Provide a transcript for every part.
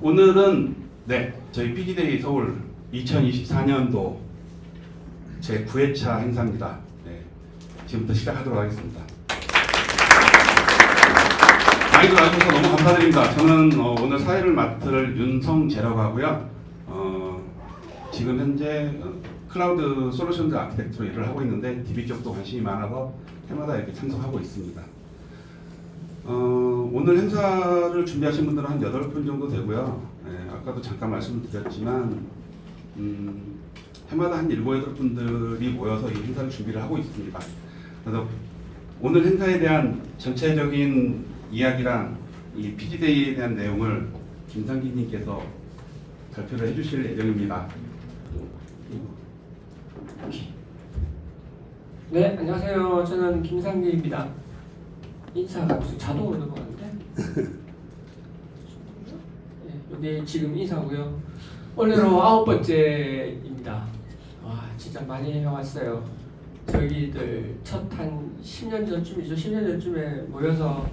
오늘은 저희 PD데이 서울 2024년도 제 9회차 행사입니다. 지금부터 시작하도록 하겠습니다. 많이들 와주셔서 너무 감사드립니다. 저는 오늘 사회를 맡을 윤성재라고 하고요. 지금 현재 클라우드 솔루션즈 아키텍트로 일을 하고 있는데 DB 쪽도 관심이 많아서 해마다 이렇게 참석하고 있습니다. 오늘 행사를 준비하신 분들은 한 8분 정도 되고요. 아까도 잠깐 말씀을 드렸지만 해마다 한 7, 8분들이 모여서 이 행사를 준비를 하고 있습니다. 그래서 오늘 행사에 대한 전체적인 이야기랑 이 PG데이에 대한 내용을 김상기님께서 발표를 해주실 예정입니다. 네, 안녕하세요. 저는 김상기입니다. 인사가 무슨 자동으로 넘어가는데? 이게 지금 인사고요. 오늘로 9번째입니다. 와, 진짜 많이 해왔어요. 저희들 첫 한 10년 전쯤이죠. 10년 전쯤에 모여서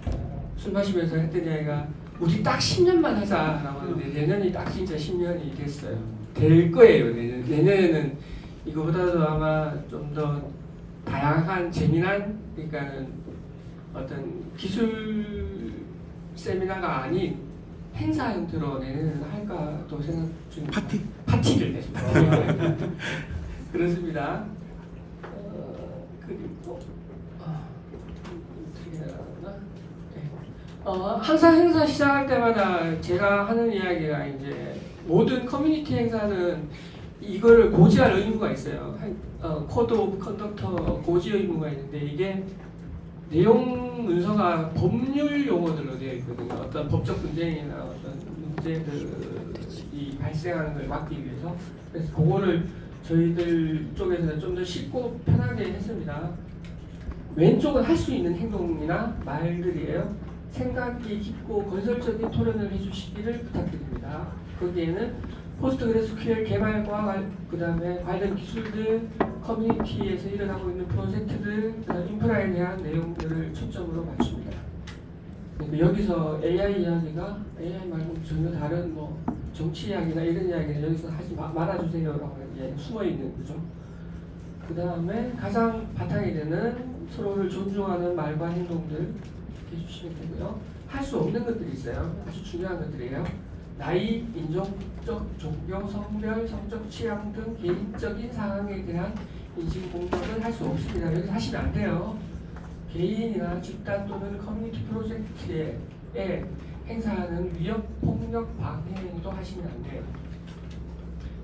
술 마시면서 했던 이야기가 우리 딱 10년만 하자라고 하는데 내년이 딱 진짜 10년이 됐어요. 될 거예요. 내년에는 이거보다도 아마 좀 더 다양한 재미난, 그러니까는 어떤 기술 세미나가 아닌 행사 형태로 내년에는 할까 또 생각 중입니다. 파티를 내십니다. 그렇습니다. 그리고 어떻게 해야 하나? 항상 행사 시작할 때마다 제가 하는 이야기가 이제 모든 커뮤니티 행사는 이걸 고지할 의무가 있어요. 코드 오브 컨덕터 고지 의무가 있는데 이게 내용 문서가 법률 용어들로 되어 있거든요. 어떤 법적 분쟁이나 어떤 문제들이 발생하는 걸 막기 위해서. 그래서 그거를 저희들 쪽에서는 좀 더 쉽고 편하게 했습니다. 왼쪽은 할 수 있는 행동이나 말들이에요. 생각이 깊고 건설적인 토론을 해주시기를 부탁드립니다. 거기에는 포스트그레스QL 개발과 그 다음에 관련 기술들, 커뮤니티에서 일어나고 있는 프로젝트들, 인프라에 대한 내용들을 초점으로 맞춥니다. 그러니까 여기서 AI 이야기가 AI 말고 전혀 다른 뭐 정치 이야기나 이런 이야기는 여기서 하지 말아주세요라고 숨어 있는 거죠. 그 다음에 가장 바탕이 되는 서로를 존중하는 말과 행동들 해주시면 되고요. 할 수 없는 것들이 있어요. 아주 중요한 것들이에요. 나이, 인종, 국적, 종교, 성별, 성적 취향 등 개인적인 상황에 대한 인식 공격을 할 수 없습니다. 여기서 하시면 안 돼요. 개인이나 집단 또는 커뮤니티 프로젝트에 행사하는 위협, 폭력, 방해 행위도 하시면 안 돼요.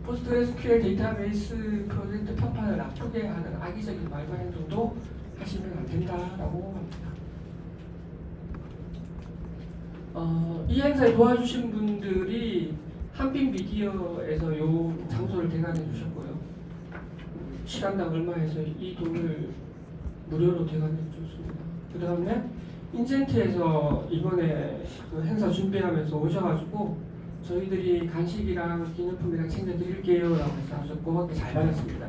포스트그레스QL 데이터베이스 프로젝트 평판을 나쁘게 하는 악의적인 말과 행동도 하시면 안 된다라고 합니다. 이 행사에 도와주신 분들이 한빛 미디어에서 요 장소를 대관해 주셨고요. 시간당 얼마 해서 이 돈을 무료로 대관해 줬습니다. 그 다음에 인젠트에서 이번에 그 행사 준비하면서 오셔가지고 저희들이 간식이랑 기념품이랑 챙겨드릴게요 라고 해서 아주 고맙게 잘 받았습니다.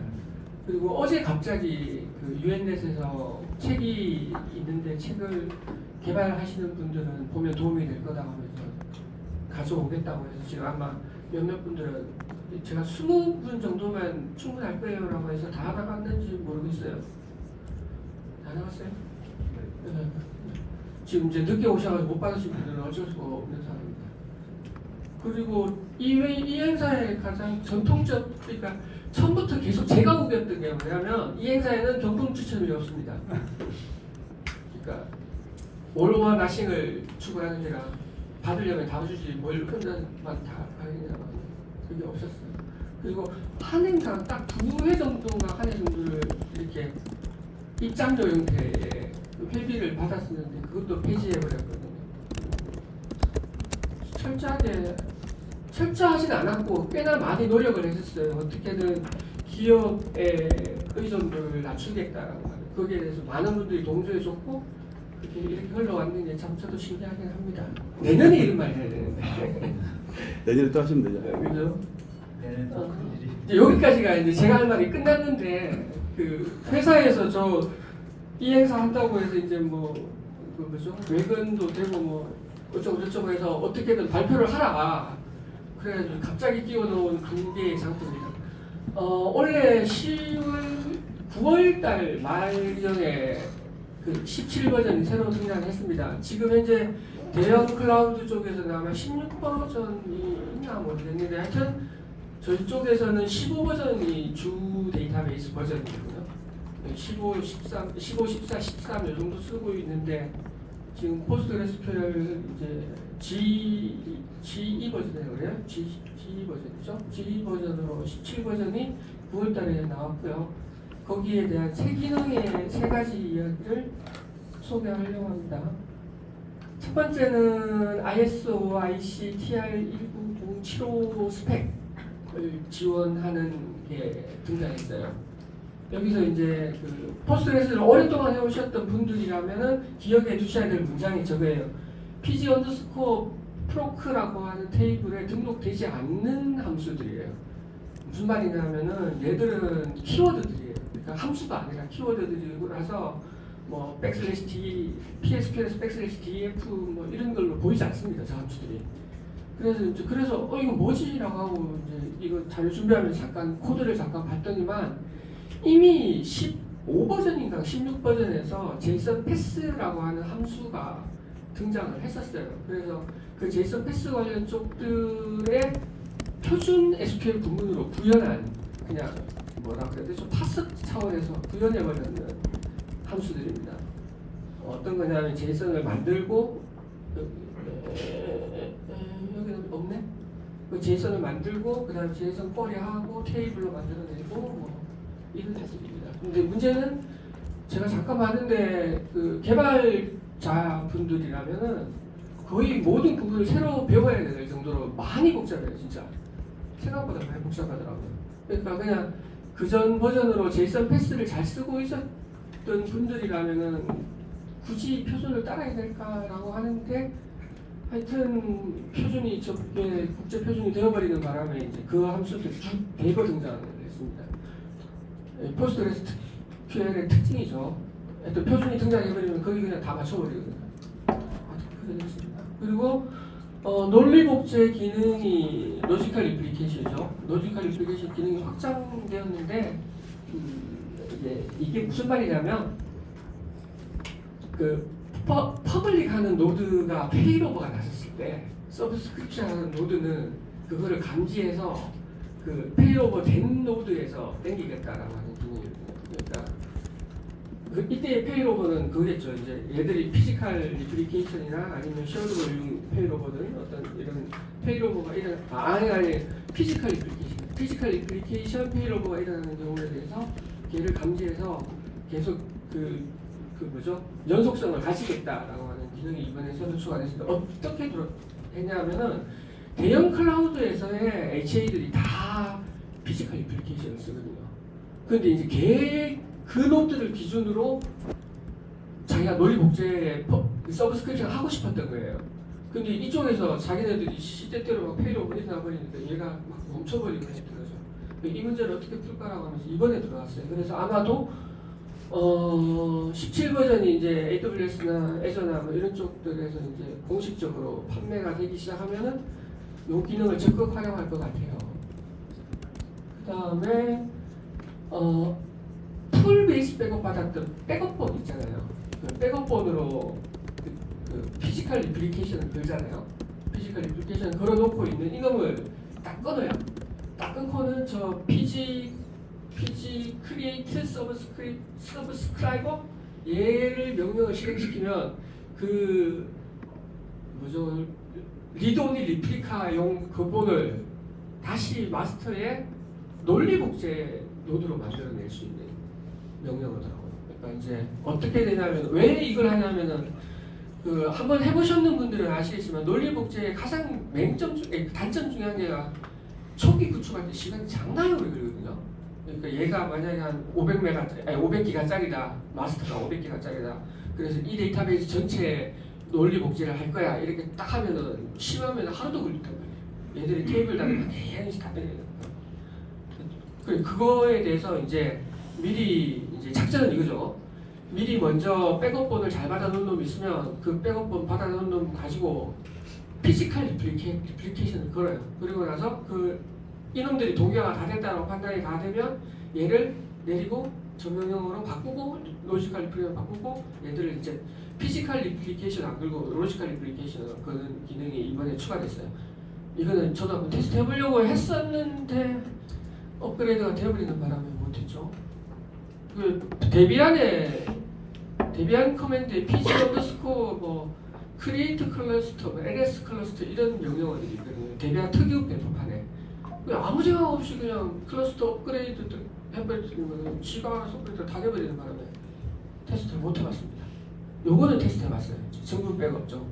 그리고 어제 갑자기 그 유엔넷에서 책이 있는데 책을 개발하시는 분들은 보면 도움이 될 거다 하면서 가져오겠다고 해서 지금 아마 몇몇 분들은 제가 20분 정도면 충분할 거예요 라고 해서 다 나갔는지 모르겠어요. 다 나갔어요? 네. 지금 이제 늦게 오셔가지고 못 받으신 분들은 어쩔 수가 없는 상황입니다. 그리고 이 행사의 가장 전통적, 그러니까 처음부터 계속 제가 우겼던 게 뭐냐면 이 행사에는 경품 추첨이 없습니다. 그러니까 올와 나싱을 추구하는 제가 받으려면 다 주지 뭘 혼자만 다 하겠냐고 그게 없었어요. 그리고 한 행사 딱 2회 정도인가 한 해 정도를 이렇게 입장료 형태의 회비를 받았었는데 그것도 폐지해버렸거든요. 철저하진 않았고 꽤나 많이 노력을 했었어요. 어떻게든 기업의 의존도를 낮추겠다라고 하는 거기에 대해서 많은 분들이 동조해줬고 이렇게 흘러왔는 게 참 저도 신기하긴 합니다. 내년에 이런 말 해야 되는데 내년에 또 하시면 되죠. 그죠? 이제 여기까지가 이제 제가 할 말이 끝났는데 그 회사에서 이 행사 한다고 해서 이제 뭐 그 뭐죠? 외근도 되고 뭐 어쩌고 저쩌고 해서 어떻게든 발표를 하라. 그래가지고 갑자기 끼워놓은 두 개의 장표입니다. 원래 9월달 말경에 그 17 버전이 새로 등장했습니다. 지금 현재 대형 클라우드 쪽에서는 아마 16 버전이 있나 모르겠는데 하여튼 저희 쪽에서는 15 버전이 주 데이터베이스 버전이거든요. 15, 13, 15, 14, 13 이 정도 쓰고 있는데 지금 포스트그레스QL 이제 G2 버전이라고 그래요? G2 버전이죠? G2 버전으로 17 버전이 9월달에 나왔고요. 거기에 대한 새 기능의 세 가지 이야기를 소개하려고 합니다. 첫 번째는 ISO IC TR19075 스펙을 지원하는 게 등장했어요. 여기서 이제 그 포스트그레스를 오랫동안 해오셨던 분들이라면은 기억해 두셔야 될 문장이 저거예요. pg 언더스코어 proc라고 하는 테이블에 등록되지 않는 함수들이에요. 무슨 말이냐면은 얘들은 키워드들이에요. 그러니까 함수가 아니라 키워드들이라서 뭐 \d, PSQL에서 \df 뭐 이런 걸로 보이지 않습니다. 저 함수들이. 그래서 이거 뭐지라고 하고 이제 이거 자료 준비하면서 잠깐 코드를 잠깐 봤더니만 이미 15 버전인가 16 버전에서 JSON 패스라고 하는 함수가 등장을 했었어요. 그래서 그 JSON 패스 관련 쪽들의 표준 SQL 구문으로 구현한 그냥 뭐라 그래야 되죠? 파스 차원에서 구현해버리는 함수들입니다. 어떤 거냐면 JSON을 만들고 여기는 없네? 그 JSON을 만들고 그 다음에 JSON 쿼리하고 테이블로 만들어내고 뭐 이런 것들입니다. 근데 문제는 제가 잠깐 봤는데 그 개발자 분들이라면은 거의 모든 부분을 새로 배워야 될 정도로 많이 복잡해요, 진짜. 생각보다 많이 복잡하더라고요. 그러니까 그냥 그전 버전으로 JSON 패스를 잘 쓰고 있었던 분들이라면은 굳이 표준을 따라야 될까라고 하는데 하여튼 표준이 저게 국제 표준이 되어버리는 바람에 이제 그 함수들이 쭉 대거 등장을 했습니다. 포스트그레스QL의 특징이죠. 또 표준이 등장해버리면 거기 그냥 다 맞춰버리거든요. 그리고 논리복제 기능이 로지컬 리플리케이션이죠. 로지컬 리플리케이션 기능이 확장되었는데 이게 무슨 말이냐면 그 퍼블릭하는 노드가 페이로버가 났었을 때 서브스크립션하는 노드는 그거를 감지해서 그 페이로버 된 노드에서 땡기겠다라고 하는 기능이거든요. 그러니까 이때의 페이로버는 그거겠죠. 이제 얘들이 피지컬 리플리케이션이나 아니면 쉐어드 볼륨 페이로버든 어떤 이런 페이로버가 아니 피지컬 리플리케이션 페이로버가 일어나는 경우에 대해서 걔를 감지해서 계속 그 뭐죠? 연속성을 가지겠다라고 하는 기능이 이번에 새로 추가됐습니다. 어떻게 했냐면은 대형 클라우드에서의 HA들이 다 피지컬 리플리케이션을 쓰거든요. 근데 이제 그 노드를 기준으로 자기가 논리 복제 서브스크립션 하고 싶었던 거예요. 근데 이쪽에서 자기네들이 시시때때로 막 페이로버 일어나버리니까 얘가 막 멈춰버리고 했더라고요. 이 문제를 어떻게 풀까라고 하면서 이번에 들어왔어요. 그래서 아마도 17 버전이 이제 AWS나 애저나 뭐 이런 쪽들에서 이제 공식적으로 판매가 되기 시작하면은 이 기능을 적극 활용할 것 같아요. 그 다음에 풀 베이스 백업 받았던 백업본 있잖아요. 그 백업본으로 그 피지컬 리플리케이션을 걸잖아요. 피지컬 리플리케이션을 걸어놓고 있는 이놈을 딱 끊어요. 딱 끊고는 저 pg create subscriber 얘를 명령을 실행시키면 그 뭐죠 리드오니 리플리카용 그 본을 다시 마스터의 논리 복제 노드로 만들어낼 수 있는 명령어더라고요. 그러니까 이제 어떻게 되냐면 왜 이걸 하냐면은 그 한번 해보셨는 분들은 아시겠지만 논리 복제의 가장 단점 중에 한 개가 초기 구축할 때 시간이 장난이 오래 걸리거든요. 그러니까 얘가 만약에 한 500기가짜리다 마스터가 500기가짜리다. 그래서 이 데이터베이스 전체 논리 복제를 할 거야 이렇게 딱 하면은 심하면 하루도 걸린단 말이에요. 얘들이 테이블 단위가 계속 다 빼야 돼요. 그거에 대해서 이제 미리 이제 작전은 이거죠. 미리 먼저 백업본을 잘 받아놓은 놈 있으면 그 백업본 받아놓은 놈 가지고 피지컬 리플리케이션을 걸어요. 그리고 나서 그 이놈들이 동기화가 다 됐다고 판단이 다 되면 얘를 내리고 전명령으로 바꾸고 로지컬 리플리케이션 바꾸고 얘들을 이제 피지컬 리플리케이션 안 걸고 로지컬 리플리케이션 그런 기능이 이번에 추가됐어요. 이거는 저도 한번 테스트 해보려고 했었는데 업그레이드가 되어버리는 바람에 못했죠. 그 데비안 커맨드에 pg 언더스코어 뭐 크리에이트 클러스터, 뭐 ls 클러스터 이런 명령어들이 있거든요. 데비안 특유 배포판에 아무 생각 없이 그냥 클러스터 업그레이드 해버리면 지가 업그레이드 다 돼버리는 바람에 테스트를 못 해봤습니다. 요거는 테스트 해봤어요. 정분 백업죠.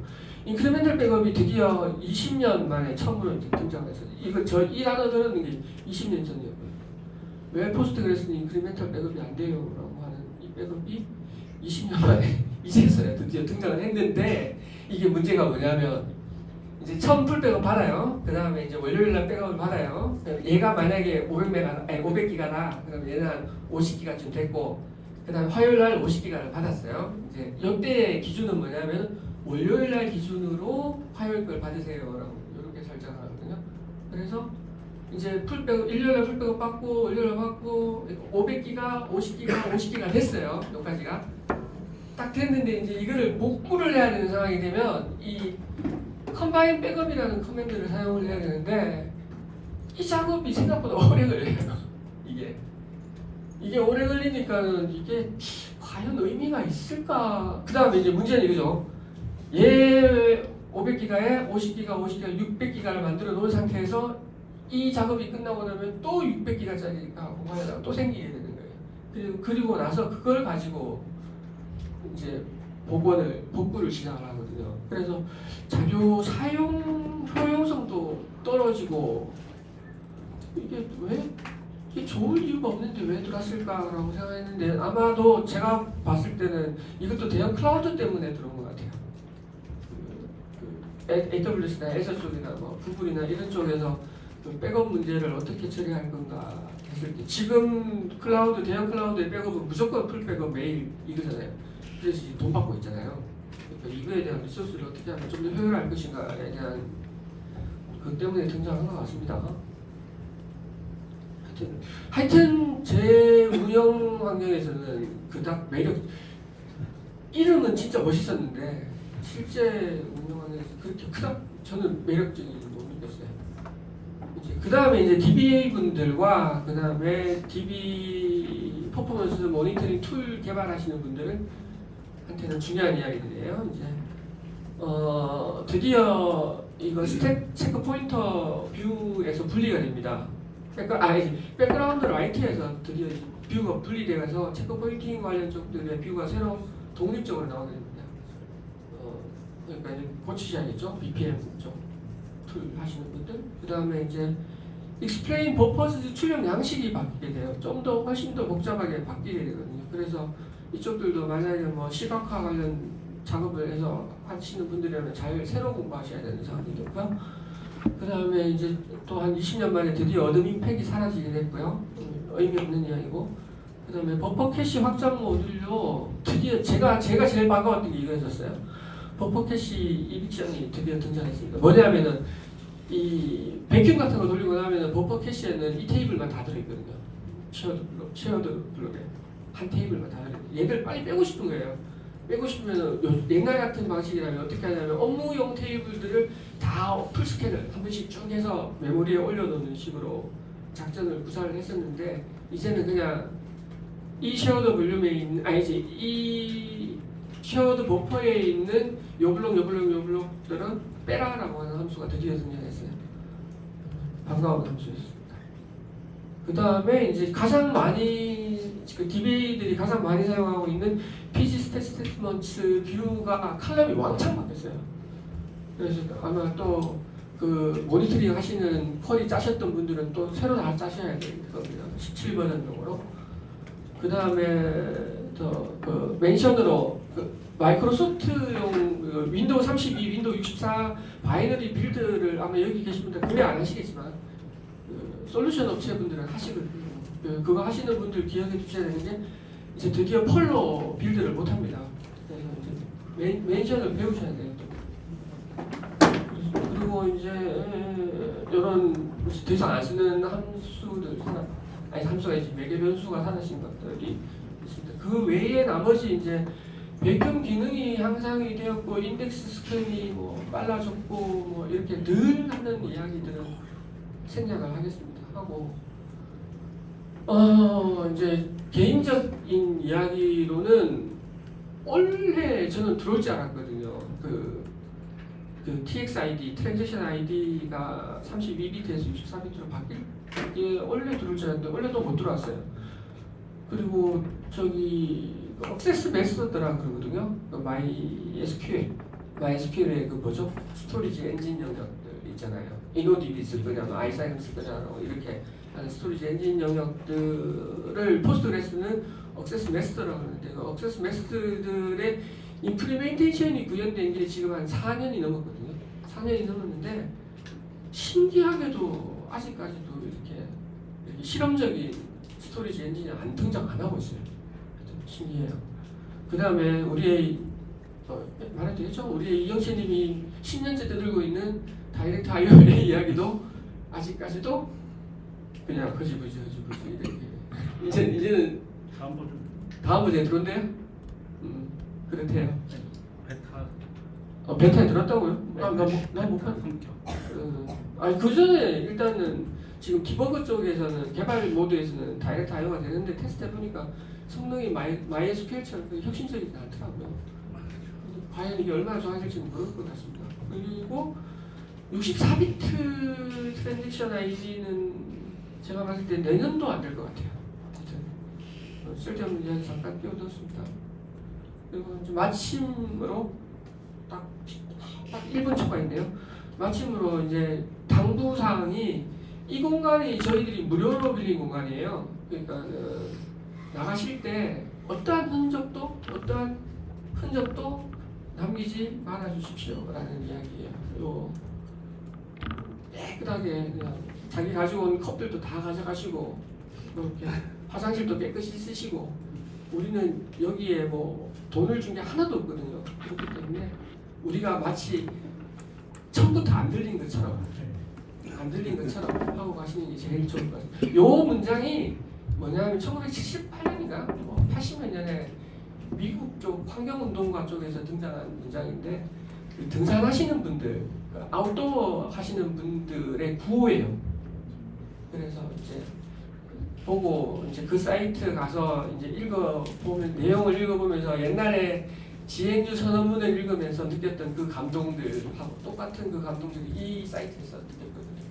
인크리멘탈 백업이 드디어 20년 만에 처음으로 이제 등장했어요. 이거 이 단어 들었는 게 20년 전이었고요. 왜 포스트그레스는 인크리멘탈 백업이 안 돼요? 라고 하는 이 백업이 20년 만에 이제서야 드디어 등장을 했는데 이게 문제가 뭐냐면 이제 처음 풀 백업 받아요. 그 다음에 이제 월요일날 백업을 받아요. 얘가 만약에 500기가다. 그러면 얘는 한 50기가쯤 됐고 그 다음에 화요일날 50기가를 받았어요. 이제 이때의 기준은 뭐냐면 월요일날 기준으로 화요일 걸 받으세요라고 이렇게 설정을 하거든요. 그래서 이제 풀백업 일요일날 풀백업 받고 월요일날 받고 500기가, 50기가 됐어요. 여기까지가 딱 됐는데 이제 이거를 복구를 해야 되는 상황이 되면 이 컴바인 백업이라는 커맨드를 사용을 해야 되는데 이 작업이 생각보다 오래 걸려요. 이게 오래 걸리니까는 이게 과연 의미가 있을까? 그 다음에 이제 문제는 이거죠. 얘 500기가에 50기가, 600기가를 만들어 놓은 상태에서 이 작업이 끝나고 나면 또 600기가짜리가 공간에다가 또 생기게 되는 거예요. 그리고 나서 그걸 가지고 이제 복구를 시작을 하거든요. 그래서 자료 사용 효용성도 떨어지고 이게 좋을 이유가 없는데 왜 들어왔을까라고 생각했는데 아마도 제가 봤을 때는 이것도 대형 클라우드 때문에 들어온 것 같아요. AWS나 애저 쪽이나 뭐 구글이나 이런 쪽에서 그 백업 문제를 어떻게 처리할 건가 했을 때 지금 대형 클라우드의 백업은 무조건 풀 백업 매일 이거잖아요. 그래서 돈 받고 있잖아요. 그러니까 이거에 대한 리소스를 어떻게 하면 좀 더 효율할 것인가에 대한 그 때문에 등장한 것 같습니다. 하여튼 제 운영 환경에서는 그닥 이름은 진짜 멋있었는데 실제 운영 환경에서 그렇게 그닥 저는 매력적이지 못 느꼈어요. 그 다음에 이제 DBA 분들과 그 다음에 DB 퍼포먼스 모니터링 툴 개발하시는 분들한테는 중요한 이야기들이에요. 이제 드디어 이거 스택 체크 포인터 뷰에서 분리가 됩니다. 백그라운드 라이트에서 드디어 뷰가 분리되어서 체크 포인팅 관련 쪽들의 뷰가 새로 독립적으로 나오게 됩니다. 그러니까 이제 고치셔야겠죠. BPM 쪽 툴 하시는 분들. 그 다음에 이제 explain purpose 출력 양식이 바뀌게 돼요. 좀 더 훨씬 더 복잡하게 바뀌게 되거든요. 그래서 이쪽들도 만약에 뭐 시각화 관련 작업을 해서 하시는 분들이라면 잘 새로 공부하셔야 되는 상황이 됐고요. 그 다음에 이제 또 한 20년 만에 드디어 어드민 팩이 사라지게 됐고요. 의미 없는 이야기고. 그 다음에 버퍼 캐시 확장 모듈로 드디어 제가 제일 반가웠던 게 이거였었어요. 버퍼 캐시 이빅션이 드디어 등장했습니다. 뭐냐면은 이 백큐 같은 거 돌리고 나면은 버퍼 캐시에는 이 테이블만 다 들어있거든요. 쉐어드 블록에 한 테이블만 다 들어있거든요. 얘들 빨리 빼고 싶은 거예요. 빼고 싶으면 옛날 같은 방식이라면 어떻게 하냐면 업무용 테이블들을 다 풀스캔을 한 번씩 쭉 해서 메모리에 올려놓는 식으로 작전을 구사를 했었는데 이제는 그냥 이 쉐어드 볼륨에 있는 이 쉐어드 버퍼에 있는 요 블록들은 빼라라고 하는 함수가 드디어 등장했어요. 반가운 함수였습니다. 그 다음에 이제 가장 많이 그 DBA들이 가장 많이 사용하고 있는 PG 스테이트먼트 뷰가 칼럼이 왕창 바뀌었어요. 그래서 아마 또 그 모니터링 하시는 쿼리 짜셨던 분들은 또 새로 다 짜셔야 될 겁니다. 17버전용으로. 그 다음에 그 멘션으로 그 마이크로소프트용 그 윈도우 32, 윈도우 64 바이너리 빌드를 아마 여기 계신 분들 구매 안 하시겠지만 그 솔루션 업체 분들은 하시거든요. 그거 하시는 분들 기억해 주셔야 되는 게 이제 드디어 펄로 빌드를 못 합니다. 그래서 이제 멘션을 배우셔야 돼요. 그렇습니다. 뭐 이제 이런 더 이상 안 쓰는 함수들 함수가 이제 매개 변수가 사라진 것들이 있습니다. 그 외에 나머지 이제 배경 기능이 향상이 되었고 인덱스 스캔이 뭐 빨라졌고 뭐 이렇게 늘 하는 이야기들은 생략을 하겠습니다. 하고 이제 개인적인 이야기로는 올해 저는 들어올 줄 알았거든요. 그 TXID, 트랜지션 ID가 32비트에서 64비트로 바뀔 게 원래 들어올 줄 알았는데 원래도 못 들어왔어요. 그리고 저기 억세스 메소드라 그러거든요. MySQL의 그 뭐죠? 스토리지 엔진 영역들 있잖아요. InnoDB 쓸 거냐, iSign 쓸 거냐 이렇게 하는 스토리지 엔진 영역들을 포스트그레스는 억세스 메소드라고 하는데 그 억세스 메소드들의 임플리멘테이션이 구현된 게 지금 한 4년이 넘었거든요. 4년이 넘었는데 신기하게도 아직까지도 이렇게 실험적인 스토리지 엔진이 안 등장 안 하고 있어요. 신기해요. 그 다음에 우리의 말해도 되겠죠? 우리의 이영채님이 10년째 떠들고 있는 다이렉트 IO의 이야기도 아직까지도 그냥 허지부지 이렇게 이제는 다음 버전에 들어온대요? 그렇대요. 베타에 들었다고요? 난못 봤는데. 아니 그 전에 일단은 지금 디버그 쪽에서는 개발 모드에서는 다이렉트 IO가 되는데 테스트 해보니까 성능이 MySQL처럼 혁신적이지 않더라고요. 과연 이게 얼마나 좋아질지는 모를 것 같습니다. 그리고 64비트 트랜지션 ID는 제가 봤을 때 내년도 안 될 것 같아요. 쓸데없는 이야기 잠깐 끼워뒀습니다. 그리고 이제 마침으로 딱 1분 초가 있네요. 마침으로 이제 당부사항이 이 공간이 저희들이 무료로 빌린 공간이에요. 그러니까 나가실 때 어떠한 흔적도 남기지 말아 주십시오라는 이야기예요. 깨끗하게 그냥 자기 가지고 온 컵들도 다 가져가시고 이렇게 화장실도 깨끗이 쓰시고 우리는 여기에 뭐 돈을 준 게 하나도 없거든요. 그렇기 때문에 우리가 마치 처음부터 안 들린 것처럼 하고 가시는 게 제일 좋을 것 같아요. 요 문장이 뭐냐면 1978년인가 80몇 년에 미국 쪽 환경운동가 쪽에서 등장한 문장인데 그 등산하시는 분들, 아웃도어 하시는 분들의 구호예요. 그래서 이제 보고 이제 그 사이트 가서 이제 읽어보면 내용을 읽어보면서 옛날에 지행주 선언문을 읽으면서 느꼈던 그 감동들하고 똑같은 그 감동들이 이 사이트에서 느꼈거든요.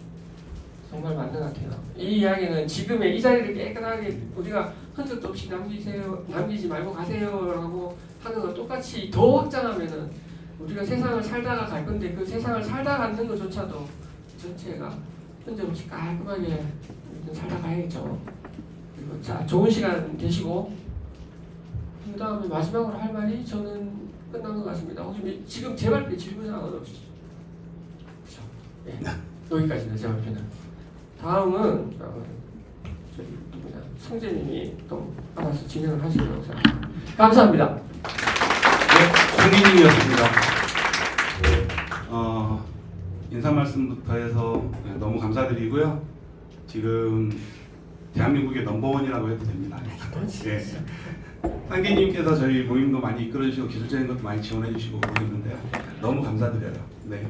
정말 맞는 것 같아요. 이 이야기는 지금의 이 자리를 깨끗하게 우리가 흔적도 없이 남기지 말고 가세요라고 하는 거 똑같이 더 확장하면은 우리가 세상을 살다가 갈 건데 그 세상을 살다 가는 것조차도 전체가 흔적 없이 깔끔하게 살다 가야겠죠. 그리고 자 좋은 시간 되시고 그 다음에 마지막으로 할 말이 저는 끝난 것 같습니다. 혹시 지금 제 발표 질문 사항은 없으시죠? 그렇죠. 네. 여기까지는 제 발표는. 다음은 저희 누구냐 성재님이 또 알아서 진행을 하시도록 생각합니다. 감사합니다. 네, 성기님이었습니다. 인사 말씀부터 해서 너무 감사드리고요. 지금 대한민국의 넘버원이라고 해도 됩니다. 네. 상기님께서 저희 모임도 많이 이끌어주시고 기술적인 것도 많이 지원해주시고 그러는데요. 너무 감사드려요. 네.